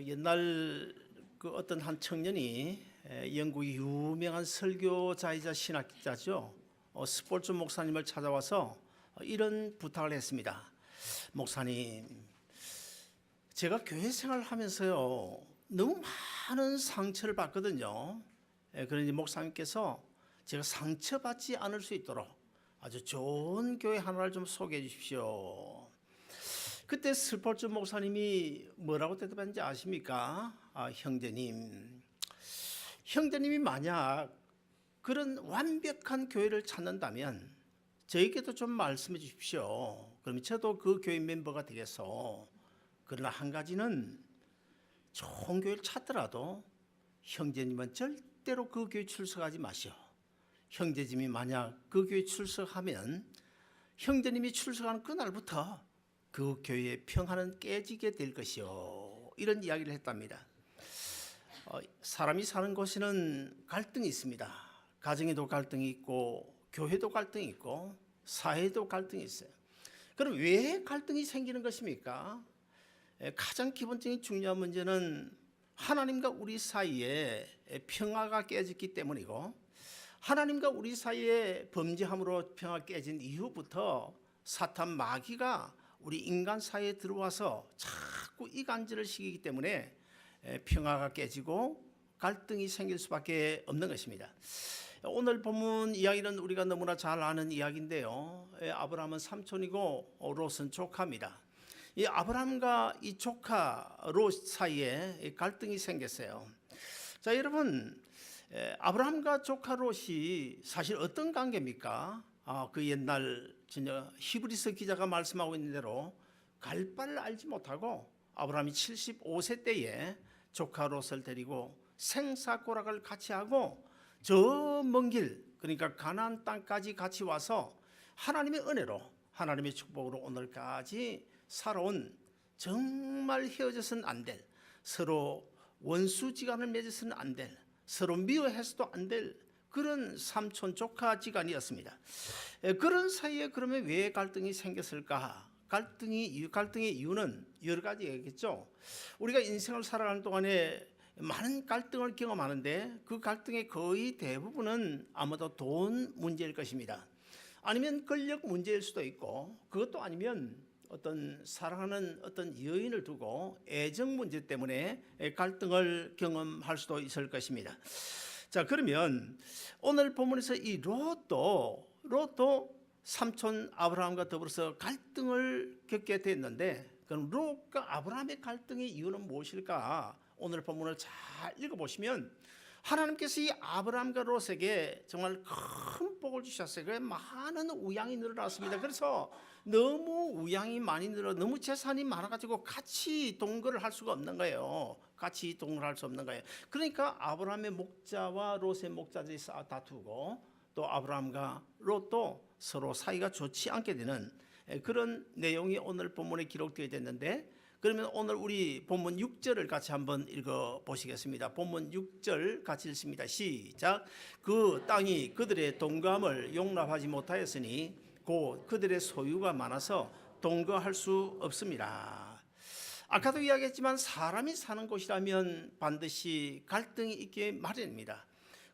옛날 그 어떤 한 청년이 영국의 유명한 설교자이자 신학자죠. 스폴츠 목사님을 찾아와서 이런 부탁을 했습니다. 목사님, 제가 교회 생활을 하면서요 너무 많은 상처를 받거든요. 그러니 목사님께서 제가 상처받지 않을 수 있도록 아주 좋은 교회 하나를 좀 소개해 주십시오. 그때 스폴츠 목사님이 뭐라고 대답했는지 아십니까? 형제님이 만약 그런 완벽한 교회를 찾는다면 저에게도 좀 말씀해 주십시오. 그러면 저도 그 교회 멤버가 되겠소. 그러나 한 가지는 좋은 교회를 찾더라도 형제님은 절대로 그 교회 출석하지 마시오. 형제님이 만약 그 교회 출석하면 형제님이 출석하는 그날부터 그 교회의 평화는 깨지게 될 것이요. 이런 이야기를 했답니다. 사람이 사는 곳에는 갈등이 있습니다. 가정에도 갈등이 있고 교회도 갈등이 있고 사회도 갈등이 있어요. 그럼 왜 갈등이 생기는 것입니까? 가장 기본적인 중요한 문제는 하나님과 우리 사이에 평화가 깨졌기 때문이고, 하나님과 우리 사이에 범죄함으로 평화가 깨진 이후부터 사탄 마귀가 우리 인간 사이에 들어와서 자꾸 이간질을 시키기 때문에 평화가 깨지고 갈등이 생길 수밖에 없는 것입니다. 오늘 본문 이야기는 우리가 너무나 잘 아는 이야기인데요. 아브라함은 삼촌이고 롯은 조카입니다. 이 아브라함과 이 조카 롯 사이에 갈등이 생겼어요. 자, 여러분, 아브라함과 조카 롯이 사실 어떤 관계입니까? 그 옛날 히브리서 기자가 말씀하고 있는 대로 갈 바를 알지 못하고 아브라함이 75세 때에 조카 롯을 데리고 생사고락을 같이 하고 저 먼 길, 그러니까 가나안 땅까지 같이 와서 하나님의 은혜로, 하나님의 축복으로 오늘까지 살아온, 정말 헤어져서는 안 될, 서로 원수지간을 맺어서는 안 될, 서로 미워해서도 안 될 그런 삼촌 조카 지간이었습니다. 그런 사이에 그러면 왜 갈등이 생겼을까? 갈등의 이유는 여러 가지겠죠. 우리가 인생을 살아가는 동안에 많은 갈등을 경험하는데 그 갈등의 거의 대부분은 아마도 돈 문제일 것입니다. 아니면 권력 문제일 수도 있고, 그것도 아니면 어떤 사랑하는 어떤 여인을 두고 애정 문제 때문에 갈등을 경험할 수도 있을 것입니다. 자, 그러면 오늘 본문에서 이 롯도 삼촌 아브라함과 더불어서 갈등을 겪게 됐는데, 그럼 롯과 아브라함의 갈등의 이유는 무엇일까? 오늘 본문을 잘 읽어보시면 하나님께서 이 아브라함과 롯에게 정말 큰 복을 주셨어요. 그래 많은 우양이 늘어났습니다. 그래서 너무 우양이 많이 늘어, 너무 재산이 많아가지고 같이 동거를 할 수가 없는 거예요. 같이 동거를 할 수 없는 거예요. 그러니까 아브라함의 목자와 롯의 목자들이 다투고, 또 아브라함과 롯도 서로 사이가 좋지 않게 되는 그런 내용이 오늘 본문에 기록되어 있는데, 그러면 오늘 우리 본문 6절을 같이 한번 읽어보시겠습니다. 본문 6절 같이 읽습니다. 시작. 그 땅이 그들의 동거함을 용납하지 못하였으니 곧 그들의 소유가 많아서 동거할 수 없습니다. 아까도 이야기했지만 사람이 사는 곳이라면 반드시 갈등이 있기 마련입니다.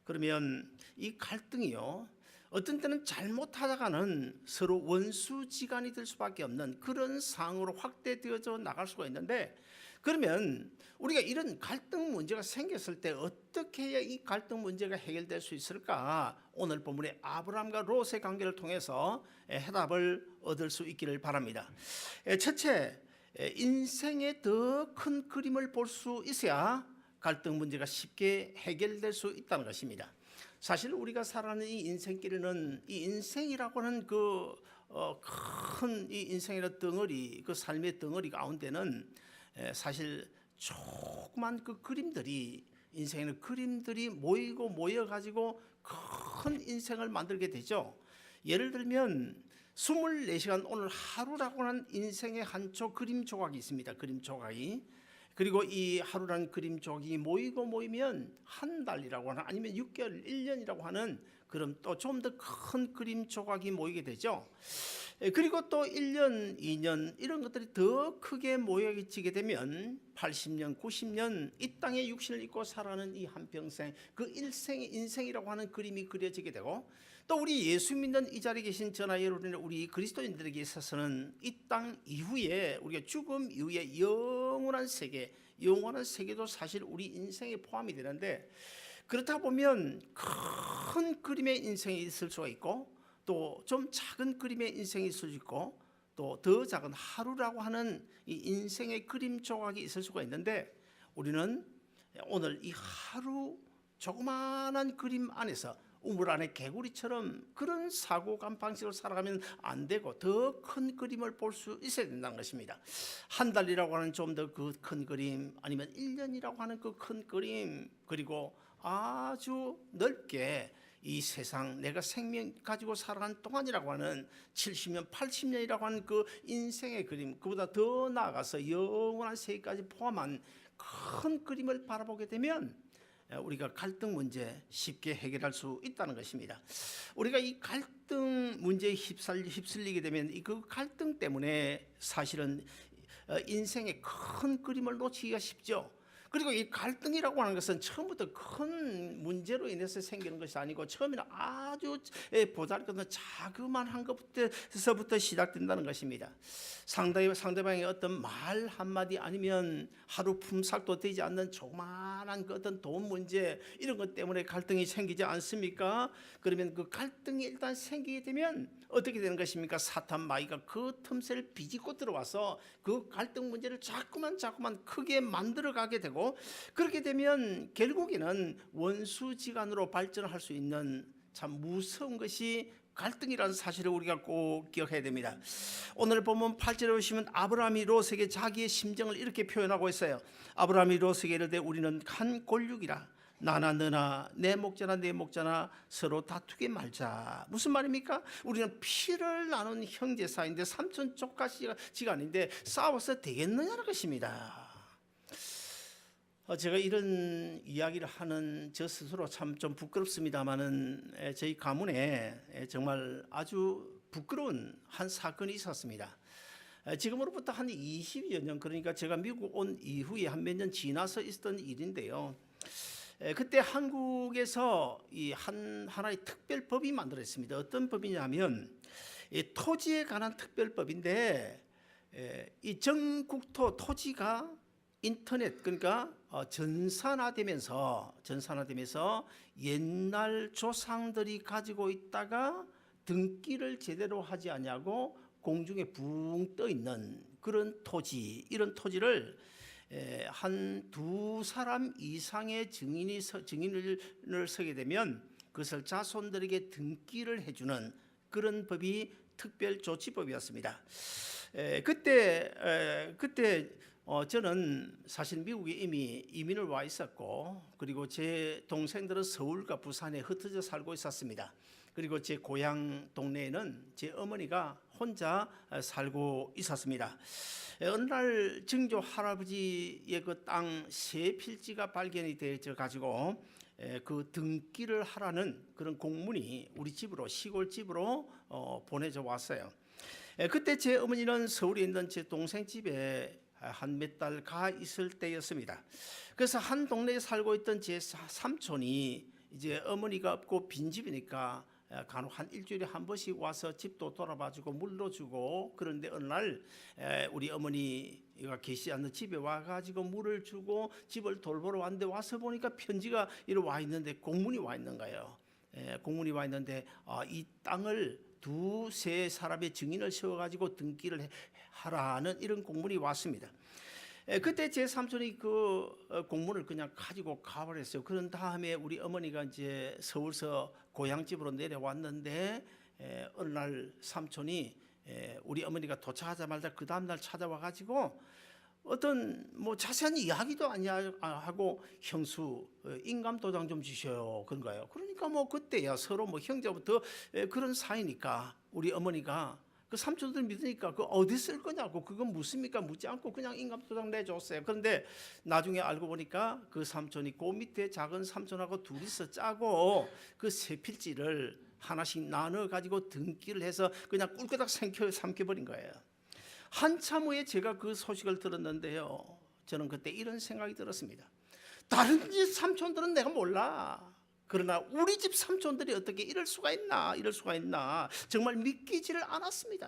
그러면 이 갈등이요, 어떤 때는 잘못하다가는 서로 원수지간이 될 수밖에 없는 그런 상황으로 확대되어져 나갈 수가 있는데, 그러면 우리가 이런 갈등 문제가 생겼을 때 어떻게 해야 이 갈등 문제가 해결될 수 있을까? 오늘 본문의 아브라함과 롯의 관계를 통해서 해답을 얻을 수 있기를 바랍니다. 첫째, 인생의 더 큰 그림을 볼 수 있어야 갈등 문제가 쉽게 해결될 수 있다는 것입니다. 사실 우리가 살아가는 이 인생길에는 이 인생이라고 하는 그 큰 이 인생이라는 덩어리, 그 삶의 덩어리 가운데는 사실 조그만 그 그림들이, 인생에는 그림들이 모여가지고 큰 인생을 만들게 되죠. 예를 들면 24시간 오늘 하루라고 하는 인생의 한쪽 그림 조각이 있습니다. 그림 조각이. 그리고 이 하루라는 그림 조각이 모이면 한 달이라고 하는, 아니면 6개월, 1년이라고 하는 그럼 또 좀 더 큰 그림 조각이 모이게 되죠. 그리고 또 1년, 2년 이런 것들이 더 크게 모여지게 되면 80년, 90년 이 땅에 육신을 입고 살아가는 이 한평생 그 인생이라고 하는 그림이 그려지게 되고, 또 우리 예수 믿는 이 자리에 계신 저나 여러분, 우리 그리스도인들에게 있어서는 이 땅 이후에, 우리가 죽음 이후에 영원한 세계도 사실 우리 인생에 포함이 되는데, 그렇다 보면 큰 그림의 인생이 있을 수가 있고 또 좀 작은 그림의 인생이 있을 수 있고 또 더 작은 하루라고 하는 이 인생의 그림 조각이 있을 수가 있는데, 우리는 오늘 이 하루 조그마한 그림 안에서 우물 안에 개구리처럼 그런 사고감 방식으로 살아가면 안 되고 더 큰 그림을 볼 수 있어야 된다는 것입니다. 한 달이라고 하는 좀 더 그 큰 그림, 아니면 1년이라고 하는 그 큰 그림, 그리고 아주 넓게 이 세상 내가 생명 가지고 살아가는 동안이라고 하는 70년, 80년이라고 하는 그 인생의 그림, 그보다 더 나아가서 영원한 세계까지 포함한 큰 그림을 바라보게 되면 우리가 갈등 문제 쉽게 해결할 수 있다는 것입니다. 우리가 이 갈등 문제에 휩쓸리게 되면 그 갈등 때문에 사실은 인생의 큰 그림을 놓치기가 쉽죠. 그리고 이 갈등이라고 하는 것은 처음부터 큰 문제로 인해서 생기는 것이 아니고 처음에는 아주 보잘것없는 자그마한 것부터 시작된다는 것입니다. 상대방의 어떤 말 한마디, 아니면 하루 품삯도 되지 않는 조그마한 그 어떤 돈 문제, 이런 것 때문에 갈등이 생기지 않습니까? 그러면 그 갈등이 일단 생기게 되면 어떻게 되는 것입니까? 사탄 마귀가 그 틈새를 비집고 들어와서 그 갈등 문제를 자꾸만 크게 만들어가게 되고, 그렇게 되면 결국에는 원수지간으로 발전할 수 있는 참 무서운 것이 갈등이라는 사실을 우리가 꼭 기억해야 됩니다. 오늘 보면 8절에 보시면 아브라함이 롯에게 자기의 심정을 이렇게 표현하고 있어요. 아브라함이 롯에게 이르되 우리는 한 골육이라, 나나 너나 내 목자나 내 목자나 서로 다투게 말자. 무슨 말입니까? 우리는 피를 나눈 형제 사이인데, 삼촌 조카지간인데 싸워서 되겠느냐는 것입니다. 제가 이런 이야기를 하는 저 스스로 참 좀 부끄럽습니다만은, 저희 가문에 정말 아주 부끄러운 한 사건이 있었습니다. 지금으로부터 한 20여 년, 그러니까 제가 미국 온 이후에 한 몇 년 지나서 있었던 일인데요. 그때 한국에서 이 하나의 특별법이 만들어졌습니다. 어떤 법이냐면 이 토지에 관한 특별법인데, 이 전국토 토지가 인터넷, 그러니까 전산화되면서 옛날 조상들이 가지고 있다가 등기를 제대로 하지 않냐고 공중에 붕 떠 있는 그런 토지, 이런 토지를 한 두 사람 이상의 증인을 서게 되면 그것을 자손들에게 등기를 해주는 그런 법이 특별조치법이었습니다. 그때 저는 사실 미국에 이미 이민을 와 있었고, 그리고 제 동생들은 서울과 부산에 흩어져 살고 있었습니다. 그리고 제 고향 동네에는 제 어머니가 혼자 살고 있었습니다. 어느 날 증조 할아버지의 그 땅 세 필지가 발견이 되어 가지고 그 등기를 하라는 그런 공문이 우리 집으로, 시골 집으로 보내져 왔어요. 그때 제 어머니는 서울에 있는 제 동생 집에 한 몇 달 가 있을 때였습니다. 그래서 한 동네에 살고 있던 제 삼촌이 이제 어머니가 없고 빈집이니까 간혹 한 일주일에 한 번씩 와서 집도 돌아봐주고 물도 주고, 그런데 어느 날 우리 어머니가 계시지 않는 집에 와가지고 물을 주고 집을 돌보러 왔는데, 와서 보니까 편지가 이렇게 와 있는데, 공문이 와 있는 거예요. 공문이 와 있는데 이 땅을 두세 사람의 증인을 세워가지고 등기를 하라는 이런 공문이 왔습니다. 그때 제 삼촌이 그 공문을 그냥 가지고 가버렸어요. 그런 다음에 우리 어머니가 이제 서울서 고향집으로 내려왔는데, 어느 날 삼촌이 우리 어머니가 도착하자마자 그 다음날 찾아와가지고 어떤 뭐 자세한 이야기도 아니하고 형수 인감 도장 좀 주셔요, 그런 거예요. 그러니까 뭐 그때야 서로 뭐 형제부터 그런 사이니까 우리 어머니가 그 삼촌들 믿으니까 그 어디 쓸 거냐고, 그건 묻습니까? 묻지 않고 그냥 인감도장 내줬어요. 그런데 나중에 알고 보니까 그 삼촌이 그 밑에 작은 삼촌하고 둘이서 짜고 그 세 필지를 하나씩 나눠 가지고 등기를 해서 그냥 꿀끄덕 삼켜버린 거예요. 한참 후에 제가 그 소식을 들었는데요, 저는 그때 이런 생각이 들었습니다. 다른 집 삼촌들은 내가 몰라. 그러나 우리 집 삼촌들이 어떻게 이럴 수가 있나 정말 믿기지를 않았습니다.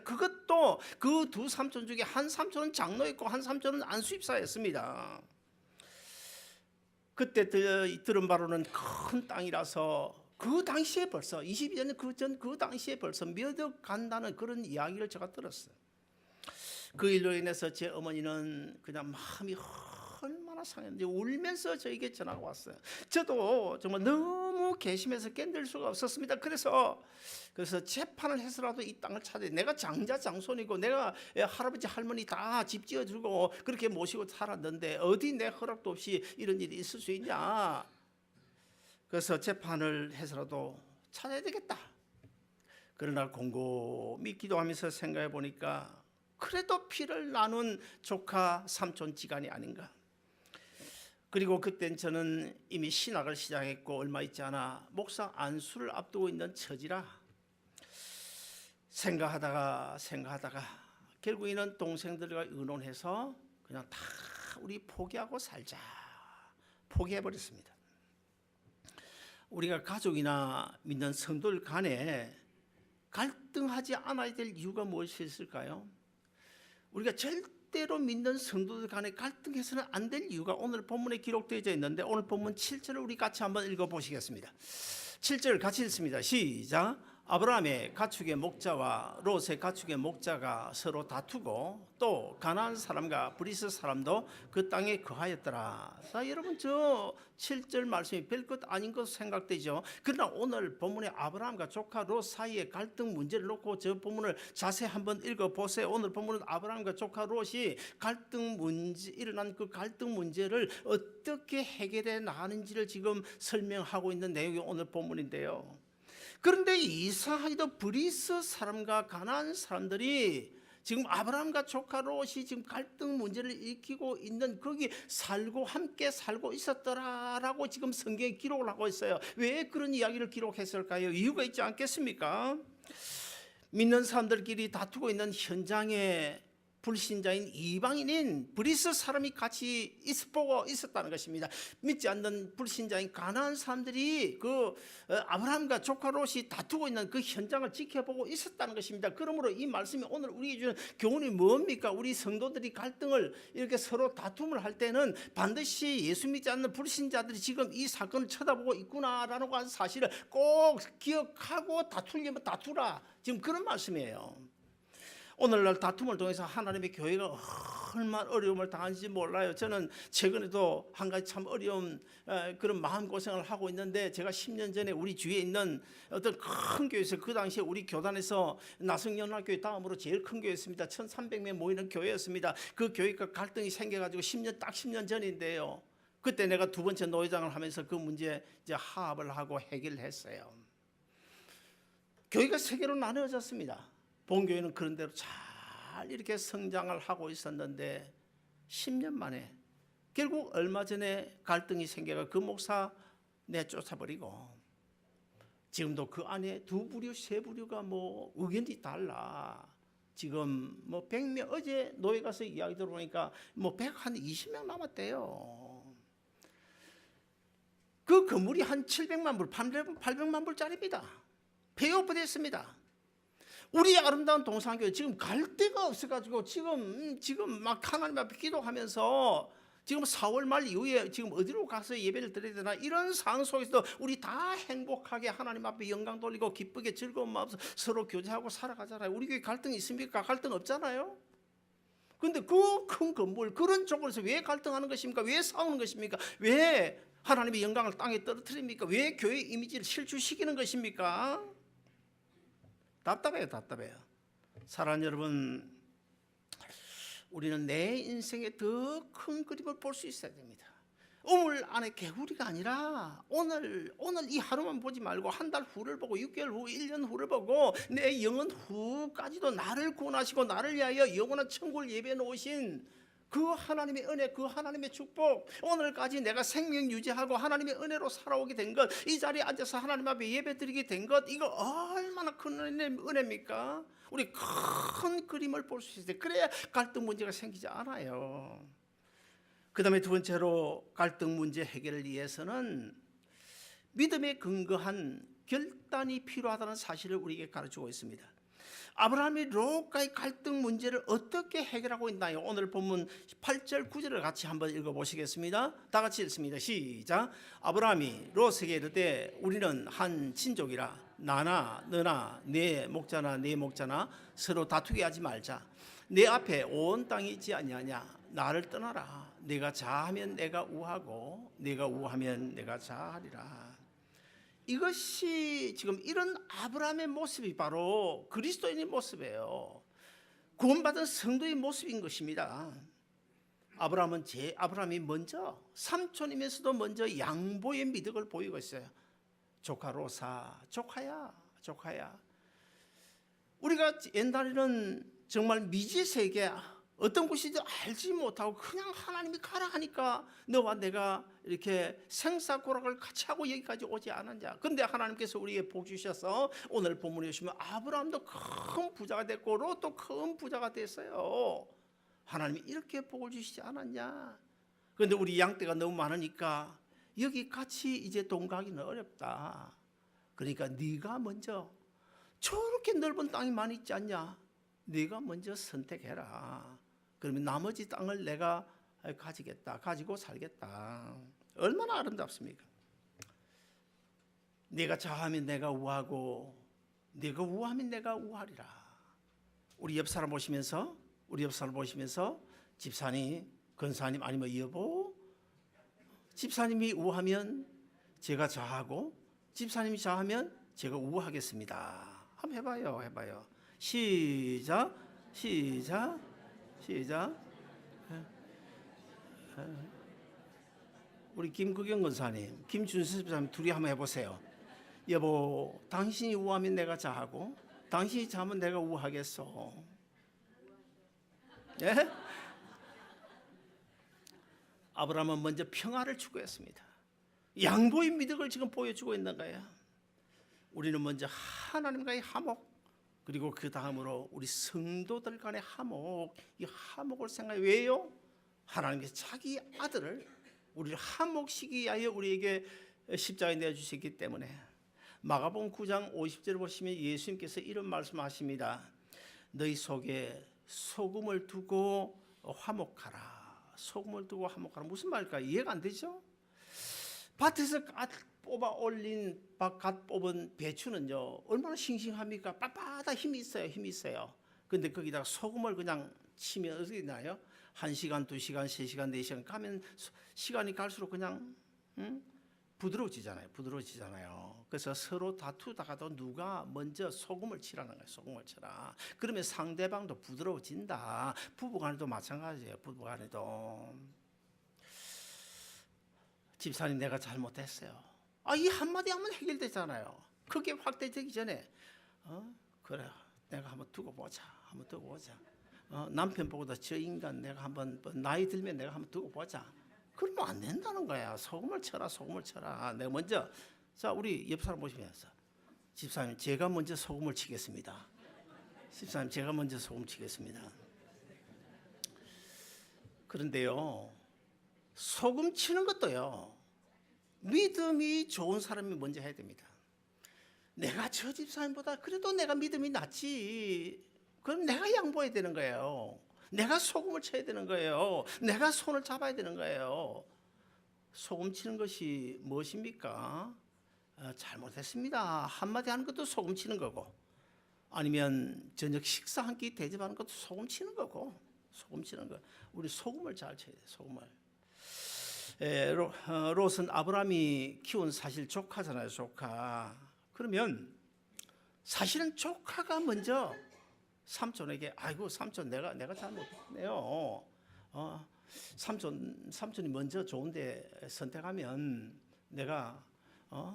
그것도 그 두 삼촌 중에 한 삼촌은 장로였고 한 삼촌은 안수입사였습니다. 그때 들은 바로는 큰 땅이라서 그 당시에 벌써 22년 전 그 당시에 벌써 몇 억 간다는 그런 이야기를 제가 들었어요. 그 일로 인해서 제 어머니는 그냥 마음이 얼마나 상했는지 울면서 저에게 전화가 왔어요. 저도 정말 너무 괘씸해서 견딜 수가 없었습니다. 그래서 재판을 해서라도 이 땅을 찾아야 돼. 내가 장자 장손이고 내가 할아버지 할머니 다 집 지어주고 그렇게 모시고 살았는데 어디 내 허락도 없이 이런 일이 있을 수 있냐. 그래서 재판을 해서라도 찾아야 되겠다. 그러나 곰곰이 기도하면서 생각해 보니까 그래도 피를 나눈 조카 삼촌 지간이 아닌가. 그리고 그땐 저는 이미 신학을 시작했고 얼마 있지 않아 목사 안수를 앞두고 있는 처지라 생각하다가 결국에는 동생들과 의논해서 그냥 다 우리 포기하고 살자 포기해버렸습니다. 우리가 가족이나 믿는 성도들 간에 갈등하지 않아야 될 이유가 무엇이 있을까요? 우리가 절대로 믿는 성도들 간에 갈등해서는 안 될 이유가 오늘 본문에 기록되어 있는데 오늘 본문 7절을 우리 같이 한번 읽어보시겠습니다. 7절 같이 읽습니다. 시작. 아브라함의 가축의 목자와 롯의 가축의 목자가 서로 다투고 또 가나안 사람과 브리스 사람도 그 땅에 거하였더라. 자, 여러분 저 7절 말씀이 별것 아닌 것 생각되죠. 그러나 오늘 본문에 아브라함과 조카 롯 사이의 갈등 문제를 놓고 저 본문을 자세히 한번 읽어보세요. 오늘 본문은 아브라함과 조카 롯이 일어난 그 갈등 문제를 어떻게 해결해 나가는지를 지금 설명하고 있는 내용이 오늘 본문인데요. 그런데 이상하게도 브리스 사람과 가나안 사람들이 지금 아브라함과 조카 롯이 지금 갈등 문제를 일으키고 있는 거기 함께 살고 있었더라라고 지금 성경에 기록을 하고 있어요. 왜 그런 이야기를 기록했을까요? 이유가 있지 않겠습니까? 믿는 사람들끼리 다투고 있는 현장에 불신자인 이방인인 브리스 사람이 같이 보고 있었다는 것입니다. 믿지 않는 불신자인 가나안 사람들이 그 아브라함과 조카 롯이 다투고 있는 그 현장을 지켜보고 있었다는 것입니다. 그러므로 이 말씀이 오늘 우리에게 주는 교훈이 뭡니까? 우리 성도들이 갈등을 이렇게 서로 다툼을 할 때는 반드시 예수 믿지 않는 불신자들이 지금 이 사건을 쳐다보고 있구나라는 사실을 꼭 기억하고 다투려면 다투라. 지금 그런 말씀이에요. 오늘날 다툼을 통해서 하나님의 교회가 얼마나 어려움을 당하는지 몰라요. 저는 최근에도 한 가지 참 어려운 그런 마음고생을 하고 있는데 제가 10년 전에 우리 주위에 있는 어떤 큰 교회에서 그 당시에 우리 교단에서 나성연합교회 다음으로 제일 큰 교회였습니다. 1300명 모이는 교회였습니다. 그 교회가 갈등이 생겨가지고 10년 전인데요. 그때 내가 두 번째 노회장을 하면서 그 문제 이제 화합을 하고 해결을 했어요. 교회가 세 개로 나누어졌습니다. 본교회는 그런 대로 잘 이렇게 성장을 하고 있었는데 10년 만에 결국 얼마 전에 갈등이 생겨서 그 목사 내쫓아버리고 지금도 그 안에 두 부류 세 부류가 뭐 의견이 달라. 지금 뭐 100명 어제 노회 가서 이야기 들어보니까 뭐 120명 남았대요. 그 건물이 한 700만 불, 800만 불짜리입니다. 폐업됐습니다. 우리 아름다운 동산교회 지금 갈 데가 없어가지고 지금 막 하나님 앞에 기도하면서 지금 4월 말 이후에 지금 어디로 가서 예배를 드려야 되나 이런 상황 속에서도 우리 다 행복하게 하나님 앞에 영광 돌리고 기쁘게 즐거운 마음으로 서로 교제하고 살아가잖아요. 우리 교회 갈등 있습니까? 갈등 없잖아요. 그런데 그 큰 건물 그런 쪽으로서 왜 갈등하는 것입니까? 왜 싸우는 것입니까? 왜 하나님의 영광을 땅에 떨어뜨립니까? 왜 교회 이미지를 실추시키는 것입니까? 답답해요. 사랑하는 여러분, 우리는 내 인생의 더 큰 그림을 볼 수 있어야 됩니다. 우물 안에 개구리가 아니라 오늘 이 하루만 보지 말고 한 달 후를 보고 6개월 후 1년 후를 보고 내 영원 후까지도 나를 구원하시고 나를 위하여 영원한 천국을 예배해 놓으신 그 하나님의 은혜, 그 하나님의 축복, 오늘까지 내가 생명 유지하고 하나님의 은혜로 살아오게 된 것, 이 자리에 앉아서 하나님 앞에 예배드리게 된 것, 이거 얼마나 큰 은혜입니까? 우리 큰 그림을 볼 수 있어요. 그래야 갈등 문제가 생기지 않아요. 그 다음에 두 번째로 갈등 문제 해결을 위해서는 믿음에 근거한 결단이 필요하다는 사실을 우리에게 가르치고 있습니다. 아브라함이 롯과의 갈등 문제를 어떻게 해결하고 있나요? 오늘 본문 8절 9절을 같이 한번 읽어보시겠습니다. 다 같이 읽습니다. 시작. 아브라함이 롯에게 이르되 우리는 한 친족이라 나나 너나 내 목자나 내 목자나 서로 다투게 하지 말자. 내 앞에 온 땅이 있지 아니하냐. 나를 떠나라. 내가 자하면 내가 우하고 내가 우하면 내가 자하리라. 이것이 지금 이런 아브라함의 모습이 바로 그리스도인의 모습이에요. 구원받은 성도의 모습인 것입니다. 아브라함이 먼저 삼촌이면서도 먼저 양보의 미덕을 보이고 있어요. 조카 롯아, 조카야. 우리가 옛날에는 정말 미지 세계 어떤 곳인지 알지 못하고 그냥 하나님이 가라 하니까 너와 내가 이렇게 생사고락을 같이 하고 여기까지 오지 않았냐. 그런데 하나님께서 우리에게 복 주셔서 오늘 본문에 보시면 아브라함도 큰 부자가 됐고 롯도 큰 부자가 됐어요. 하나님이 이렇게 복을 주시지 않았냐. 그런데 우리 양떼가 너무 많으니까 여기 같이 이제 동가기는 어렵다. 그러니까 네가 먼저 저렇게 넓은 땅이 많이 있지 않냐. 네가 먼저 선택해라. 그러면 나머지 땅을 내가 가지겠다. 가지고 살겠다. 얼마나 아름답습니까? 네가 자하면 내가 우하고 네가 우하면 내가 우하리라. 우리 옆 사람 보시면서 집사님, 권사님 아니면 여보, 집사님이 우하면 제가 자하고 집사님이 자하면 제가 우하겠습니다. 한번 해봐요. 시작. 우리 김국영 권사님, 김준수 집사님 둘이 한번 해보세요. 여보, 당신이 우하면 내가 자하고 당신이 자면 내가 우하겠어. 예? 아브라함은 먼저 평화를 추구했습니다. 양보의 미덕을 지금 보여주고 있는 거예요. 우리는 먼저 하나님과의 화목, 그리고 그 다음으로 우리 성도들 간의 화목, 이 화목을 생각해. 왜요? 하나님께서 자기 아들을 우리를 화목시키기 위하여 우리에게 십자가에 내어주셨기 때문에. 마가복음 9장 50절을 보시면 예수님께서 이런 말씀하십니다. 너희 속에 소금을 두고 화목하라. 소금을 두고 화목하라. 무슨 말일까? 이해가 안 되죠? 밭에서 갓 뽑아 올린 갓 뽑은 배추는요 얼마나 싱싱합니까? 빳빳한 힘이 있어요. 근데 거기다가 소금을 그냥 치면 어떻게 되나요? 1시간, 2시간, 3시간, 4시간 가면 시간이 갈수록 그냥 부드러워지잖아요. 그래서 서로 다투다가도 누가 먼저 소금을 치라는 거예요. 소금을 쳐라. 그러면 상대방도 부드러워진다. 부부간에도 마찬가지예요. 부부간에도. 집사님, 내가 잘못했어요. 이 한마디 하면 해결되잖아요. 그게 확대되기 전에 그래, 내가 한번 두고 보자. 남편보다 저 인간 내가 한번 나이 들면 내가 한번 두고 보자. 그러면 안 된다는 거야. 소금을 쳐라. 내가 먼저. 자, 우리 옆 사람 보시면서 집사님, 제가 먼저 소금을 치겠습니다. 집사님, 제가 먼저 소금 치겠습니다. 그런데요, 소금 치는 것도요, 믿음이 좋은 사람이 먼저 해야 됩니다. 내가 저 집사님보다 그래도 내가 믿음이 낫지. 그럼 내가 양보해야 되는 거예요. 내가 소금을 쳐야 되는 거예요. 내가 손을 잡아야 되는 거예요. 소금 치는 것이 무엇입니까? 잘못했습니다. 한마디 하는 것도 소금 치는 거고, 아니면 저녁 식사 한 끼 대접하는 것도 소금 치는 거고, 우리 소금을 잘 쳐야 돼요. 소금을. 롯은 아브라함이 키운 사실 조카잖아요. 조카. 그러면 사실은 조카가 먼저 삼촌에게 아이고 삼촌 내가 잘못했네요. 삼촌이 먼저 좋은데 선택하면 내가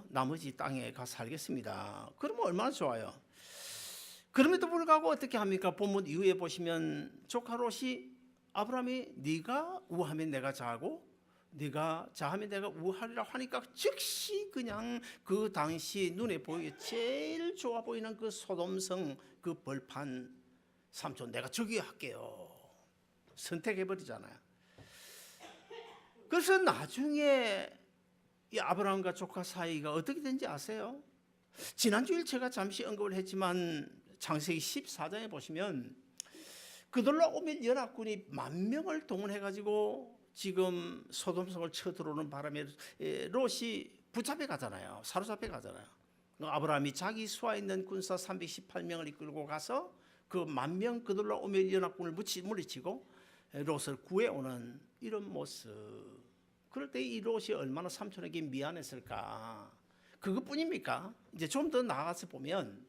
나머지 땅에 가서 살겠습니다. 그러면 얼마나 좋아요. 그럼에도 불구하고 어떻게 합니까? 본문 이후에 보시면 조카 롯이 아브라함이 네가 우하면 내가 자하고 네가 자하면 내가 우하리라 하니까 즉시 그냥 그 당시 눈에 보이게 제일 좋아 보이는 그 소돔성 그 벌판 삼촌 내가 저기 할게요. 선택해버리잖아요. 그래서 나중에 이 아브라함과 조카 사이가 어떻게 된지 아세요? 지난주일 제가 잠시 언급을 했지만 창세기 14장에 보시면 그들로 오면 연합군이 10,000명을 동원해가지고 지금 소돔성을 쳐들어오는 바람에 롯이 붙잡혀 가잖아요. 사로잡혀 가잖아요. 아브라함이 자기 수하에 있는 군사 318명을 이끌고 가서 그 10,000명 그들로 오면 연합군을 물리치고 롯을 구해오는 이런 모습. 그럴 때 이 롯이 얼마나 삼촌에게 미안했을까. 그것뿐입니까? 이제 좀 더 나가서 보면,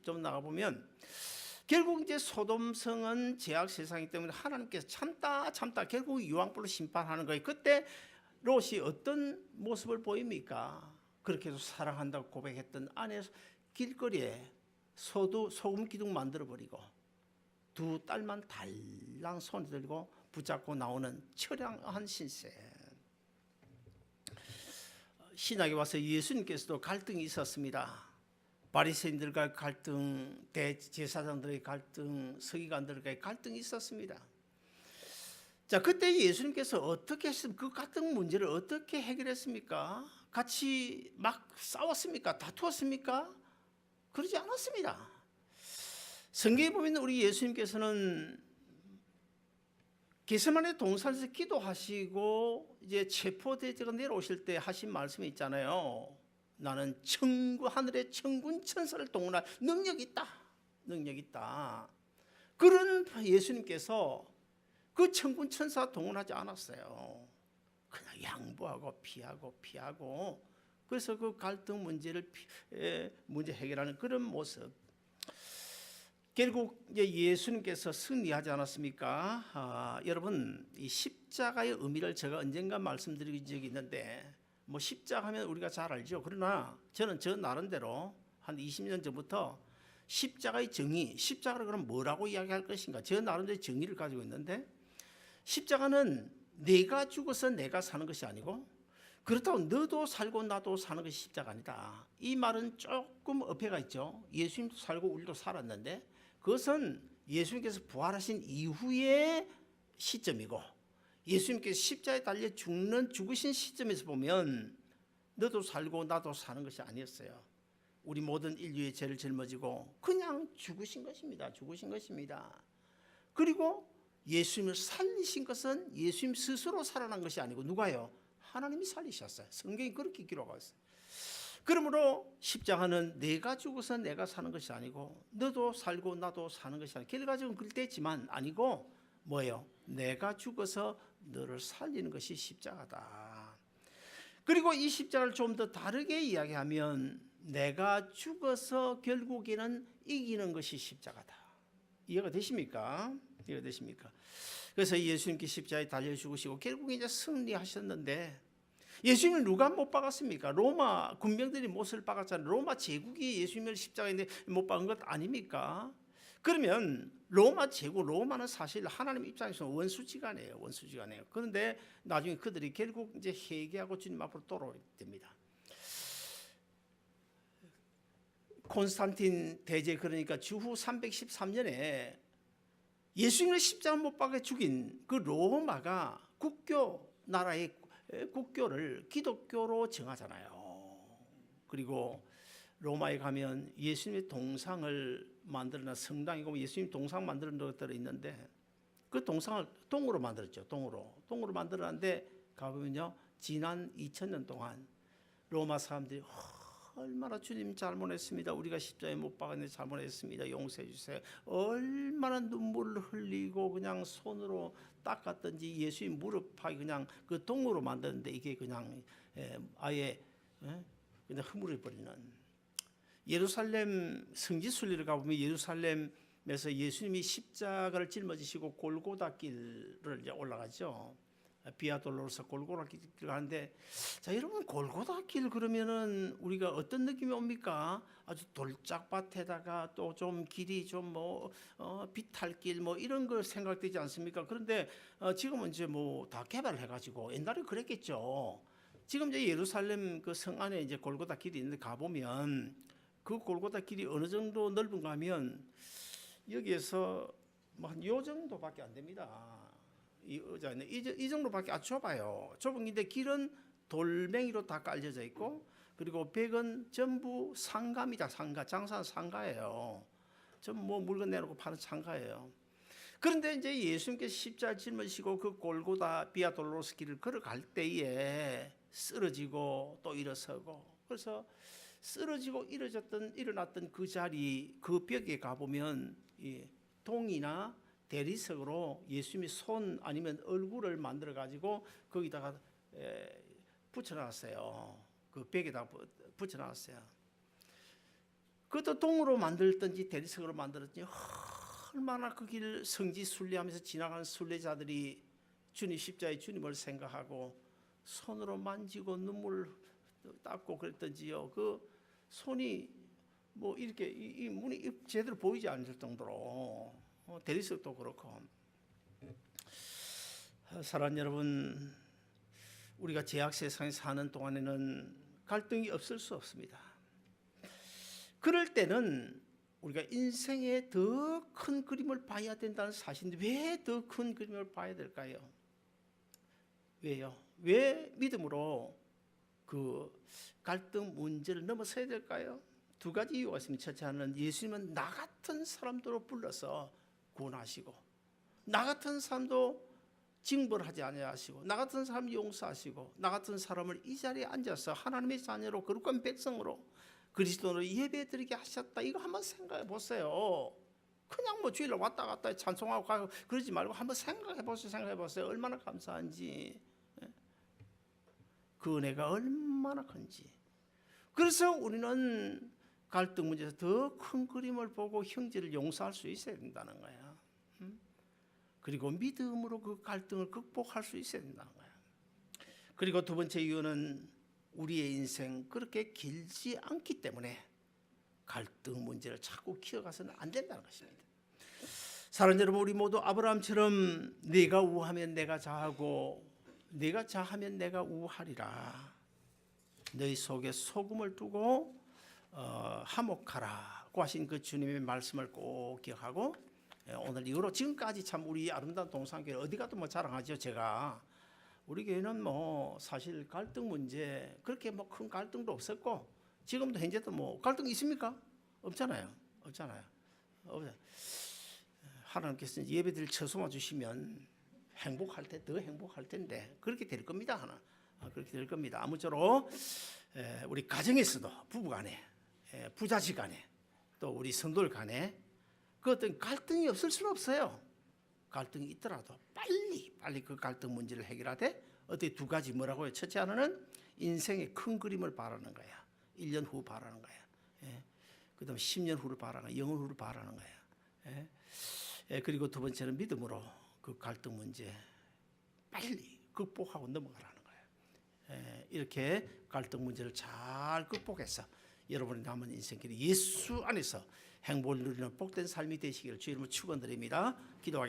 결국 이제 소돔성은 죄악 세상이기 때문에 하나님께서 참다 결국 유황불로 심판하는 거예요. 그때 롯이 어떤 모습을 보입니까? 그렇게 해서 사랑한다고 고백했던 아내 길거리에 소금 기둥 만들어 버리고 두 딸만 달랑 손에 들고 붙잡고 나오는 처량한 신세. 신약에 와서 예수님께서도 갈등이 있었습니다. 바리새인들과의 갈등, 대제사장들의 갈등, 서기관들과의 갈등이 있었습니다. 자, 그때 예수님께서 어떻게 했습니까? 그 갈등 문제를 어떻게 해결했습니까? 같이 막 싸웠습니까? 다투었습니까? 그러지 않았습니다. 성경에 보면 우리 예수님께서는 겟세마네 동산에서 기도하시고 이제 체포되어서 내려오실 때 하신 말씀이 있잖아요. 나는 하늘의 천군 천사를 동원할 능력이 있다. 그런 예수님께서 그 천군 천사 동원하지 않았어요. 그냥 양보하고 피하고 그래서 그 갈등 문제 해결하는 그런 모습. 결국 이제 예수님께서 승리하지 않았습니까? 여러분 이 십자가의 의미를 제가 언젠가 말씀드린 적이 있는데 뭐 십자가면 우리가 잘 알죠. 그러나 저는 저 나름대로 한 20년 전부터 십자가의 정의, 십자가를 그럼 뭐라고 이야기할 것인가? 저 나름대로 정의를 가지고 있는데 십자가는 내가 죽어서 내가 사는 것이 아니고 그렇다고 너도 살고 나도 사는 것이 십자가 아니다. 이 말은 조금 어폐가 있죠. 예수님도 살고 우리도 살았는데 그것은 예수님께서 부활하신 이후의 시점이고 예수님께서 십자가에 달려 죽으신 시점에서 보면 너도 살고 나도 사는 것이 아니었어요. 우리 모든 인류의 죄를 짊어지고 그냥 죽으신 것입니다. 그리고 예수님을 살리신 것은 예수님 스스로 살아난 것이 아니고 누가요? 하나님이 살리셨어요. 성경이 그렇게 기록하고 있어요. 그러므로 십자가는 내가 죽어서 내가 사는 것이 아니고 너도 살고 나도 사는 것이 아니고 결과적으로 그렇겠지만 아니고 뭐예요? 내가 죽어서 너를 살리는 것이 십자가다. 그리고 이 십자가를 좀 더 다르게 이야기하면 내가 죽어서 결국에는 이기는 것이 십자가다. 이해가 되십니까? 그래서 예수님께 십자가에 달려 죽으시고 결국 이제 승리하셨는데 예수님을 누가 못 박았습니까? 로마 군병들이 못을 박았잖아요. 로마 제국이 예수님을 십자가에 못 박은 것 아닙니까? 그러면 로마 제국, 로마는 사실 하나님 입장에서는 원수지간이에요. 그런데 나중에 그들이 결국 이제 회개하고 주님 앞으로 돌아오게 됩니다. 콘스탄틴 대제 그러니까 주후 313년에 예수님을 십자가 못 박아 죽인 그 로마가 나라의 국교를 기독교로 정하잖아요. 그리고 로마에 가면 예수님의 동상을 만들어놓은 성당이고 예수님 동상 만들어놓은 것들이 있는데 그 동상을 동으로 만들었죠. 동으로 만들어놨는데 가보면요. 지난 2000년 동안 로마 사람들이 얼마나 주님 잘못했습니다. 우리가 십자가에 못 박았는데 잘못했습니다. 용서해 주세요. 얼마나 눈물을 흘리고 그냥 손으로 닦았든지 예수님 무릎팍이 그냥 그 동으로 만드는데 이게 그냥 아예 그냥 흐물어 버리는. 예루살렘 성지 순례를 가보면 예루살렘에서 예수님이 십자가를 짊어지시고 골고다 길을 이제 올라가죠. 비아 돌로로서 골고다 길 가는데, 자 여러분, 골고다 길 그러면은 우리가 어떤 느낌이 옵니까? 아주 돌짝밭에다가 또 좀 길이 좀 뭐 비탈길 뭐 이런 거 생각되지 않습니까? 그런데 지금은 이제 뭐 다 개발해 가지고, 옛날에 그랬겠죠. 지금 이제 예루살렘 그 성 안에 이제 골고다 길이 있는데 가보면, 그 골고다 길이 어느 정도 넓은가 하면 여기에서 뭐 한 요 정도밖에 안 됩니다. 이 의자는 이 정도밖에 안 좁아요. 좁은 긴데 길은 돌멩이로 다 깔려져 있고, 그리고 벽은 전부 상가입니다. 상가, 장사는 상가예요. 전 뭐 물건 내놓고 파는 상가예요. 그런데 이제 예수님께서 십자가 짊으시고 그 골고다 비아 돌로로스 길을 걸어갈 때에 쓰러지고 또 일어서고, 그래서 쓰러지고 일어났던 그 자리, 그 벽에 가보면 이 동이나 대리석으로 예수님이 손 아니면 얼굴을 만들어 가지고 거기다가 붙여놨어요. 그 벽에다 붙여놨어요. 그것도 동으로 만들든지 대리석으로 만들었든지, 얼마나 그 길 성지 순례하면서 지나가는 순례자들이 주님 십자가의 주님을 생각하고 손으로 만지고 눈물 닦고 그랬던지요. 그 손이 뭐 이렇게 이 문이 제대로 보이지 않을 정도로, 대리석도 그렇고. 사랑하는 여러분, 우리가 죄악 세상에 사는 동안에는 갈등이 없을 수 없습니다. 그럴 때는 우리가 인생의 더 큰 그림을 봐야 된다는 사실인데, 왜 더 큰 그림을 봐야 될까요? 왜요? 왜 믿음으로 그 갈등 문제를 넘어서야 될까요? 두 가지 이유가 있습니다. 첫째는 예수님은 나 같은 사람들로 불러서 구원하시고, 나 같은 사람도 징벌하지 아니하시고, 나 같은 사람 용서하시고, 나 같은 사람을 이 자리에 앉아서 하나님의 자녀로 거룩한 백성으로 그리스도로 예배드리게 하셨다. 이거 한번 생각해 보세요. 그냥 뭐 주일날 왔다 갔다 찬송하고 가고 그러지 말고 한번 생각해 보세요. 얼마나 감사한지, 그 은혜가 얼마나 큰지. 그래서 우리는 갈등 문제에서 더 큰 그림을 보고 형제를 용서할 수 있어야 된다는 거야. 그리고 믿음으로 그 갈등을 극복할 수 있어야 된다는 거야. 그리고 두 번째 이유는 우리의 인생 그렇게 길지 않기 때문에 갈등 문제를 자꾸 키워가서는 안 된다는 것입니다. 사랑하는 여러분, 우리 모두 아브라함처럼 네가 우하면 내가 자하고 네가 자하면 내가 우하리라. 너희 속에 소금을 두고 화목하라고 하신 그 주님의 말씀을 꼭 기억하고, 오늘 이후로 지금까지 참 우리 아름다운 동산교회 어디 가도 뭐 자랑하죠. 제가 우리 교회는 뭐 사실 갈등 문제 그렇게 뭐 큰 갈등도 없었고, 지금도 현재도 뭐 갈등 있습니까? 없잖아요. 하나님께서 예배드릴 처소만 주시면 행복할 때 더 행복할 텐데 그렇게 될 겁니다. 그렇게 될 겁니다. 아무쪼록 우리 가정에서도 부부간에, 부자지간에, 또 우리 성도들 간에 그 어떤 갈등이 없을 수는 없어요. 갈등이 있더라도 빨리 그 갈등 문제를 해결하되, 어떻게 두 가지 뭐라고요? 첫째 하나는 인생의 큰 그림을 바라는 거야. 1년 후 바라는 거야. 그 다음에 10년 후를 바라는 거야. 영원 후를 바라는 거야. 그리고 두 번째는 믿음으로 그 갈등 문제 빨리 극복하고 넘어가라는 거예요. 이렇게 갈등 문제를 잘 극복해서 여러분의 남은 인생길이 예수 안에서 행복을 누리는 복된 삶이 되시기를 주의 이름으로 축원드립니다. 기도하겠습니다.